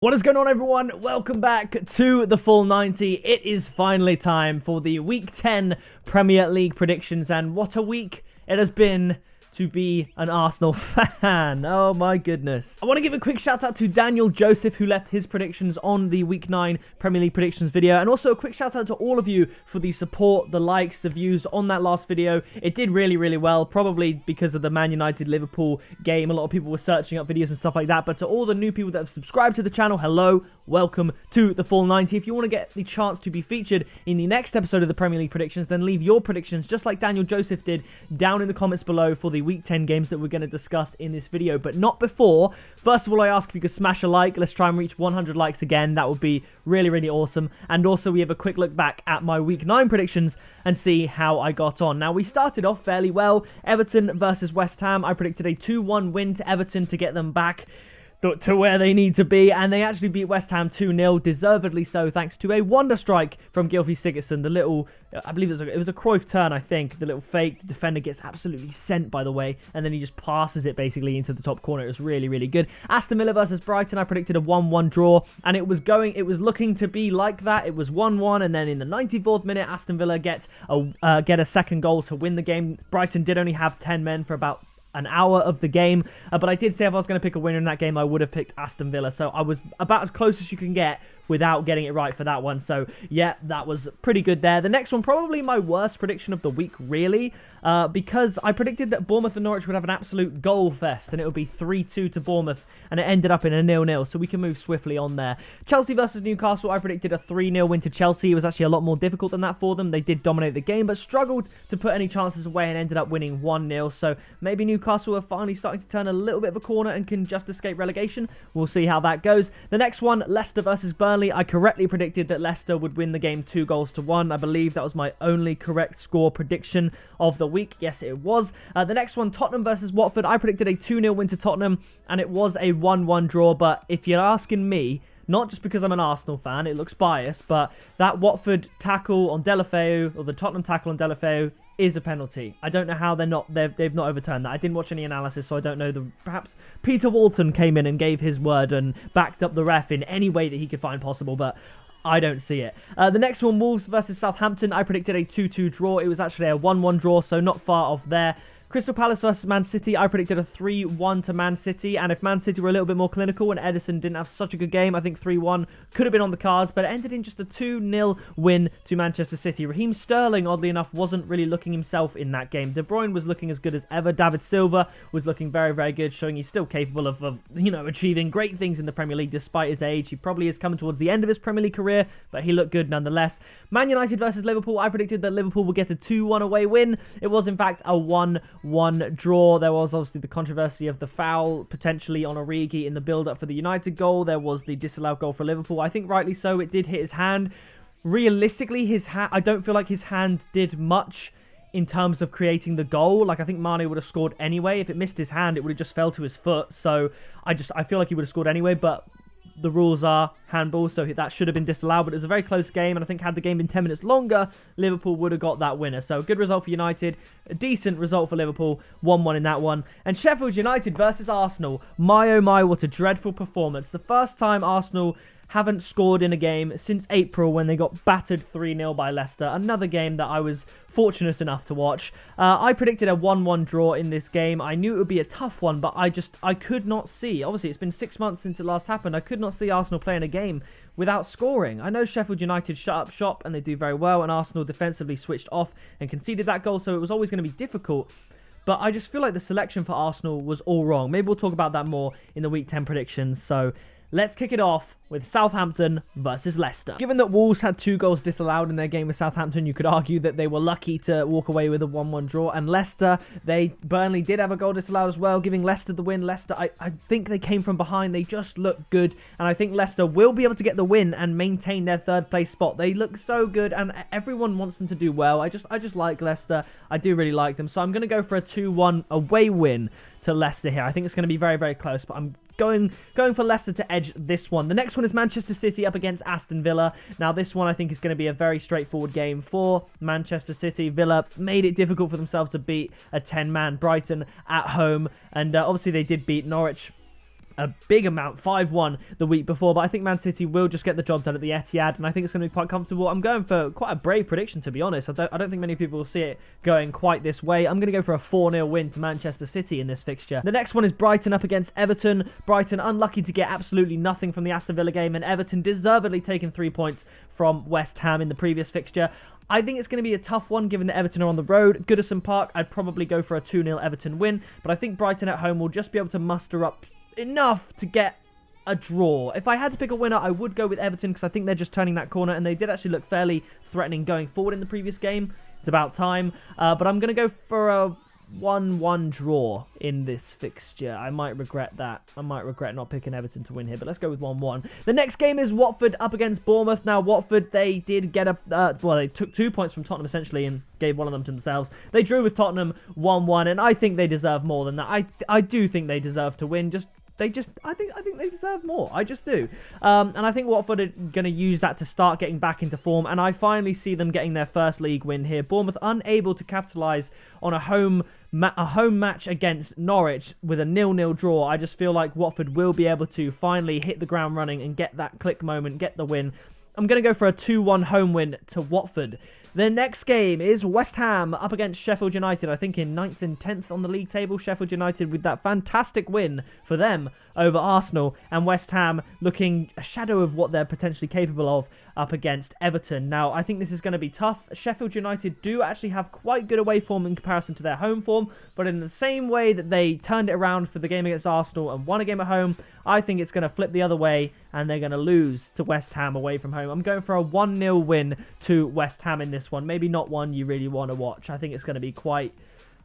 What is going on, everyone? Welcome back to the full 90. It is finally time for the Week 10 Premier League predictions, and what a week it has been to be an Arsenal fan. Oh my goodness. I want to give a quick shout out to Daniel Joseph, who left his predictions on the Week 9 Premier League predictions video, and also a quick shout out to all of you for the support, the likes, the views on that last video. It did really well, probably because of the Man United Liverpool game. A lot of people were searching up videos and stuff like that, but to all the new people that have subscribed to the channel, hello, welcome to the full 90. If you want to get the chance to be featured in the next episode of the Premier League predictions, then leave your predictions, just like Daniel Joseph did, down in the comments below for the Week 10 games that we're going to discuss in this video, but not before. First of all, I ask if you could smash a like. Let's try and reach 100 likes again. That would be really awesome. And also, we have a quick look back at my Week 9 predictions and see how I got on. Now, we started off fairly well. Everton versus West Ham. I predicted a 2-1 win to Everton to get them back to where they need to be, and they actually beat West Ham 2-0, deservedly so, thanks to a wonder strike from Gylfi Sigurdsson. The little, I believe it was a Cruyff turn, I think. The little fake defender gets absolutely sent, by the way, and then he just passes it basically into the top corner. It was really good. Aston Villa versus Brighton, I predicted a 1-1 draw, and it was looking to be like that. It was 1-1, and then in the 94th minute, Aston Villa get a second goal to win the game. Brighton did only have 10 men for about an hour of the game, but I did say if I was going to pick a winner in that game, I would have picked Aston Villa, so I was about as close as you can get without getting it right for that one. So yeah, that was pretty good there. The next one, probably my worst prediction of the week, really, because I predicted that Bournemouth and Norwich would have an absolute goal fest, and it would be 3-2 to Bournemouth, and it ended up in a 0-0, so we can move swiftly on there. Chelsea versus Newcastle, I predicted a 3-0 win to Chelsea. It was actually a lot more difficult than that for them. They did dominate the game, but struggled to put any chances away and ended up winning 1-0, so maybe Newcastle are finally starting to turn a little bit of a corner and can just escape relegation. We'll see how that goes. The next one, Leicester versus Burnley. I correctly predicted that Leicester would win the game 2-1. I believe that was my only correct score prediction of the week. Yes, it was. The next one, Tottenham versus Watford. I predicted a 2-0 win to Tottenham, and it was a 1-1 draw. But if you're asking me, not just because I'm an Arsenal fan, it looks biased, but that Watford tackle on Deulofeu, or the Tottenham tackle on Deulofeu, is a penalty. I don't know how they've not overturned that. I didn't watch any analysis, so I don't know. Perhaps Peter Walton came in and gave his word and backed up the ref in any way that he could find possible, but I don't see it. The next one, Wolves versus Southampton. I predicted a 2-2 draw. It was actually a 1-1 draw, so not far off there. Crystal Palace versus Man City, I predicted a 3-1 to Man City, and if Man City were a little bit more clinical and Ederson didn't have such a good game, I think 3-1 could have been on the cards, but it ended in just a 2-0 win to Manchester City. Raheem Sterling, oddly enough, wasn't really looking himself in that game. De Bruyne was looking as good as ever. David Silva was looking very good, showing he's still capable of achieving great things in the Premier League despite his age. He probably is coming towards the end of his Premier League career, but he looked good nonetheless. Man United versus Liverpool, I predicted that Liverpool would get a 2-1 away win. It was, in fact, a 1-1 draw. There was obviously the controversy of the foul potentially on Origi in the build-up for the United goal. There was the disallowed goal for Liverpool. I think rightly so. It did hit his hand. Realistically, I don't feel like his hand did much in terms of creating the goal. Like, I think Mane would have scored anyway. If it missed his hand, it would have just fell to his foot. So I feel like he would have scored anyway, but the rules are handball, so that should have been disallowed, but it was a very close game, and I think had the game been 10 minutes longer, Liverpool would have got that winner. So, good result for United, a decent result for Liverpool, 1-1 in that one. And Sheffield United versus Arsenal. My oh my, what a dreadful performance. The first time Arsenal haven't scored in a game since April when they got battered 3-0 by Leicester. Another game that I was fortunate enough to watch. I predicted a 1-1 draw in this game. I knew it would be a tough one, but I could not see. Obviously, it's been 6 months since it last happened. I could not see Arsenal playing a game without scoring. I know Sheffield United shut up shop and they do very well, and Arsenal defensively switched off and conceded that goal, so it was always going to be difficult. But I just feel like the selection for Arsenal was all wrong. Maybe we'll talk about that more in the Week 10 predictions. So let's kick it off with Southampton versus Leicester. Given that Wolves had 2 goals disallowed in their game with Southampton, you could argue that they were lucky to walk away with a 1-1 draw. And Leicester, Burnley did have a goal disallowed as well, giving Leicester the win. Leicester, I think they came from behind. They just looked good. And I think Leicester will be able to get the win and maintain their 3rd place spot. They look so good, and everyone wants them to do well. I just like Leicester. I do really like them. So I'm going to go for a 2-1 away win to Leicester here. I think it's going to be very close, but I'm going for Leicester to edge this one. The next one is Manchester City up against Aston Villa. Now, this one I think is going to be a very straightforward game for Manchester City. Villa made it difficult for themselves to beat a 10-man Brighton at home, and obviously they did beat Norwich a big amount, 5-1 the week before, but I think Man City will just get the job done at the Etihad, and I think it's going to be quite comfortable. I'm going for quite a brave prediction, to be honest. I don't think many people will see it going quite this way. I'm going to go for a 4-0 win to Manchester City in this fixture. The next one is Brighton up against Everton. Brighton unlucky to get absolutely nothing from the Aston Villa game, and Everton deservedly taking 3 points from West Ham in the previous fixture. I think it's going to be a tough one given that Everton are on the road. Goodison Park, I'd probably go for a 2-0 Everton win, but I think Brighton at home will just be able to muster up enough to get a draw. If I had to pick a winner, I would go with Everton because I think they're just turning that corner, and they did actually look fairly threatening going forward in the previous game. It's about time, but I'm going to go for a 1-1 draw in this fixture. I might regret that. I might regret not picking Everton to win here, but let's go with 1-1. The next game is Watford up against Bournemouth. Now, Watford, they did get they took 2 points from Tottenham, essentially, and gave one of them to themselves. They drew with Tottenham 1-1, and I think they deserve more than that. I do think they deserve to win. I think they deserve more. I just do. And I think Watford are going to use that to start getting back into form. And I finally see them getting their first league win here. Bournemouth unable to capitalise on a home match against Norwich with a 0-0 draw. I just feel like Watford will be able to finally hit the ground running and get that click moment, get the win. I'm going to go for a 2-1 home win to Watford. The next game is West Ham up against Sheffield United, I think in 9th and 10th on the league table. Sheffield United with that fantastic win for them over Arsenal, and West Ham looking a shadow of what they're potentially capable of up against Everton. Now, I think this is going to be tough. Sheffield United do actually have quite good away form in comparison to their home form, but in the same way that they turned it around for the game against Arsenal and won a game at home, I think it's going to flip the other way and they're going to lose to West Ham away from home. I'm going for a 1-0 win to West Ham in this one. Maybe not one you really want to watch. I think it's going to be quite...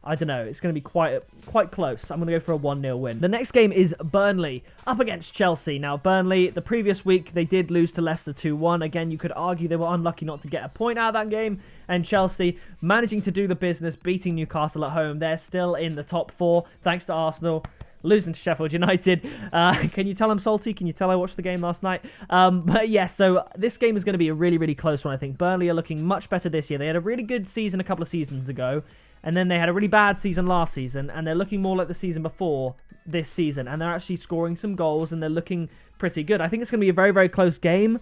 I don't know. It's going to be quite close. I'm going to go for a 1-0 win. The next game is Burnley up against Chelsea. Now, Burnley, the previous week, they did lose to Leicester 2-1. Again, you could argue they were unlucky not to get a point out of that game. And Chelsea managing to do the business, beating Newcastle at home. They're still in the top 4, thanks to Arsenal losing to Sheffield United. Can you tell I'm salty? Can you tell I watched the game last night? But yeah, so this game is going to be a really, really close one, I think. Burnley are looking much better this year. They had a really good season a couple of seasons ago, and then they had a really bad season last season, and they're looking more like the season before this season, and they're actually scoring some goals, and they're looking pretty good. I think it's going to be a very, very close game.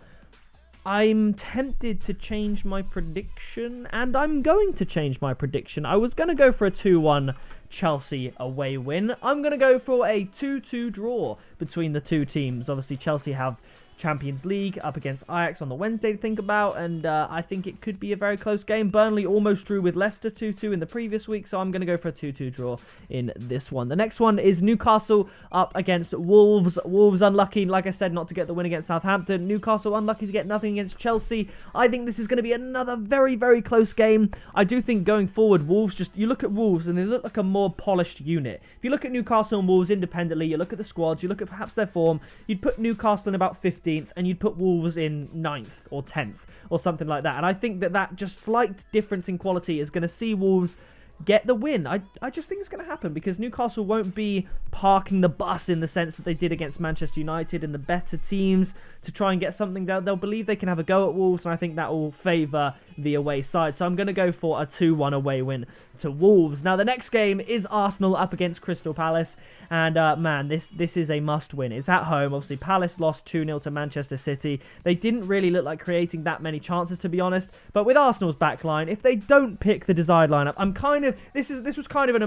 I'm tempted to change my prediction, and I'm going to change my prediction. I was going to go for a 2-1 Chelsea away win. I'm going to go for a 2-2 draw between the two teams. Obviously, Chelsea have Champions League up against Ajax on the Wednesday to think about, and I think it could be a very close game. Burnley almost drew with Leicester 2-2 in the previous week, so I'm going to go for a 2-2 draw in this one. The next one is Newcastle up against Wolves. Wolves unlucky, like I said, not to get the win against Southampton. Newcastle unlucky to get nothing against Chelsea. I think this is going to be another very, very close game. I do think going forward, Wolves you look at Wolves and they look like a more polished unit. If you look at Newcastle and Wolves independently, you look at the squads, you look at perhaps their form, you'd put Newcastle in about 15th, and you'd put Wolves in 9th or 10th or something like that. And I think that just slight difference in quality is going to see Wolves get the win. I just think it's going to happen because Newcastle won't be parking the bus in the sense that they did against Manchester United and the better teams to try and get something. They'll believe they can have a go at Wolves, and I think that will favour the away side. So I'm going to go for a 2-1 away win to Wolves. Now, the next game is Arsenal up against Crystal Palace, and man, this is a must win. It's at home. Obviously, Palace lost 2-0 to Manchester City. They didn't really look like creating that many chances, to be honest, but with Arsenal's backline, if they don't pick the desired lineup, this was kind of an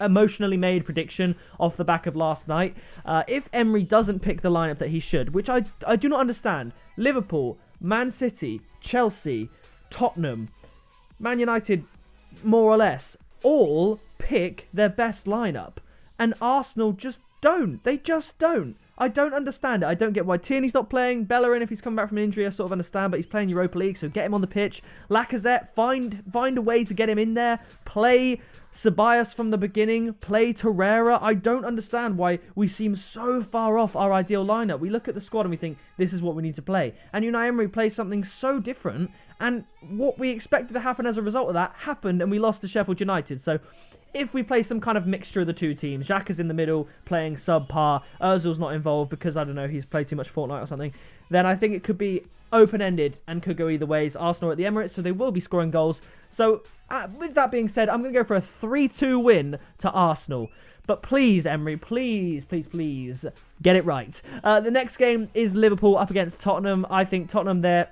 emotionally made prediction off the back of last night. If Emery doesn't pick the lineup that he should, which I do not understand, Liverpool, Man City, Chelsea, Tottenham, Man United, more or less, all pick their best lineup, and Arsenal just don't. They just don't. I don't understand it. I don't get why Tierney's not playing. Bellerin, if he's coming back from an injury, I sort of understand, but he's playing Europa League, so get him on the pitch. Lacazette, find a way to get him in there. Play Ceballos from the beginning. Play Torreira. I don't understand why we seem so far off our ideal lineup. We look at the squad and we think, this is what we need to play. And Unai Emery plays something so different, and what we expected to happen as a result of that happened, and we lost to Sheffield United. So if we play some kind of mixture of the two teams, Xhaka's in the middle playing subpar, Ozil's not involved because, I don't know, he's played too much Fortnite or something, then I think it could be open-ended and could go either ways. Arsenal at the Emirates, so they will be scoring goals. So with that being said, I'm going to go for a 3-2 win to Arsenal. But please, Emery, please, please, please, get it right. The next game is Liverpool up against Tottenham. I think Tottenham, they're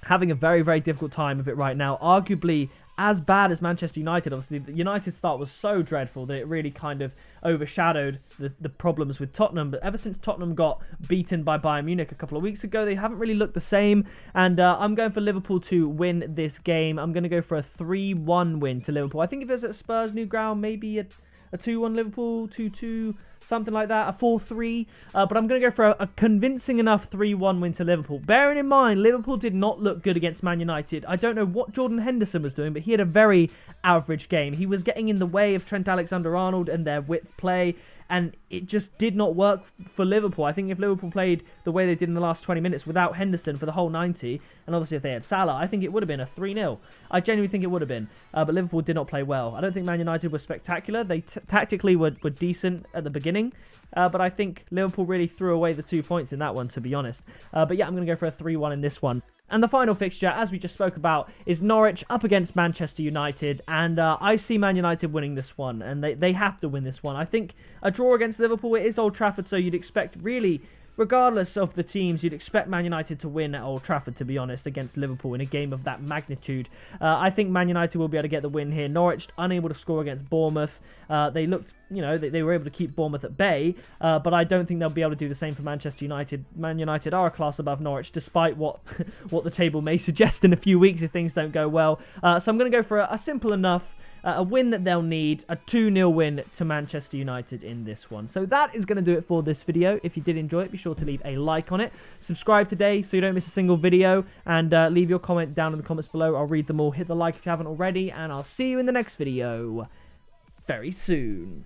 having a very, very difficult time of it right now. Arguably as bad as Manchester United. Obviously, the United start was so dreadful that it really kind of overshadowed the problems with Tottenham. But ever since Tottenham got beaten by Bayern Munich a couple of weeks ago, they haven't really looked the same. And I'm going for Liverpool to win this game. I'm going to go for a 3-1 win to Liverpool. I think if it was at Spurs' new ground, maybe a 2-1 Liverpool, 2-2, something like that, a 4-3. But I'm going to go for a convincing enough 3-1 win to Liverpool. Bearing in mind, Liverpool did not look good against Man United. I don't know what Jordan Henderson was doing, but he had a very average game. He was getting in the way of Trent Alexander-Arnold and their width play, and it just did not work for Liverpool. I think if Liverpool played the way they did in the last 20 minutes without Henderson for the whole 90, and obviously if they had Salah, I think it would have been a 3-0. I genuinely think it would have been. But Liverpool did not play well. I don't think Man United were spectacular. They tactically were decent at the beginning. But I think Liverpool really threw away the 2 points in that one, to be honest. But yeah, I'm going to go for a 3-1 in this one. And the final fixture, as we just spoke about, is Norwich up against Manchester United. And I see Man United winning this one. And they have to win this one. I think a draw against Liverpool, it is Old Trafford, so you'd expect really, regardless of the teams, you'd expect Man United to win at Old Trafford, to be honest, against Liverpool in a game of that magnitude. I think Man United will be able to get the win here. Norwich unable to score against Bournemouth. They looked, they were able to keep Bournemouth at bay, but I don't think they'll be able to do the same for Manchester United. Man United are a class above Norwich, despite what the table may suggest in a few weeks if things don't go well. So I'm going to go for a simple enough a win that they'll need, a 2-0 win to Manchester United in this one. So that is going to do it for this video. If you did enjoy it, be sure to leave a like on it. Subscribe today so you don't miss a single video, and leave your comment down in the comments below. I'll read them all. Hit the like if you haven't already, and I'll see you in the next video very soon.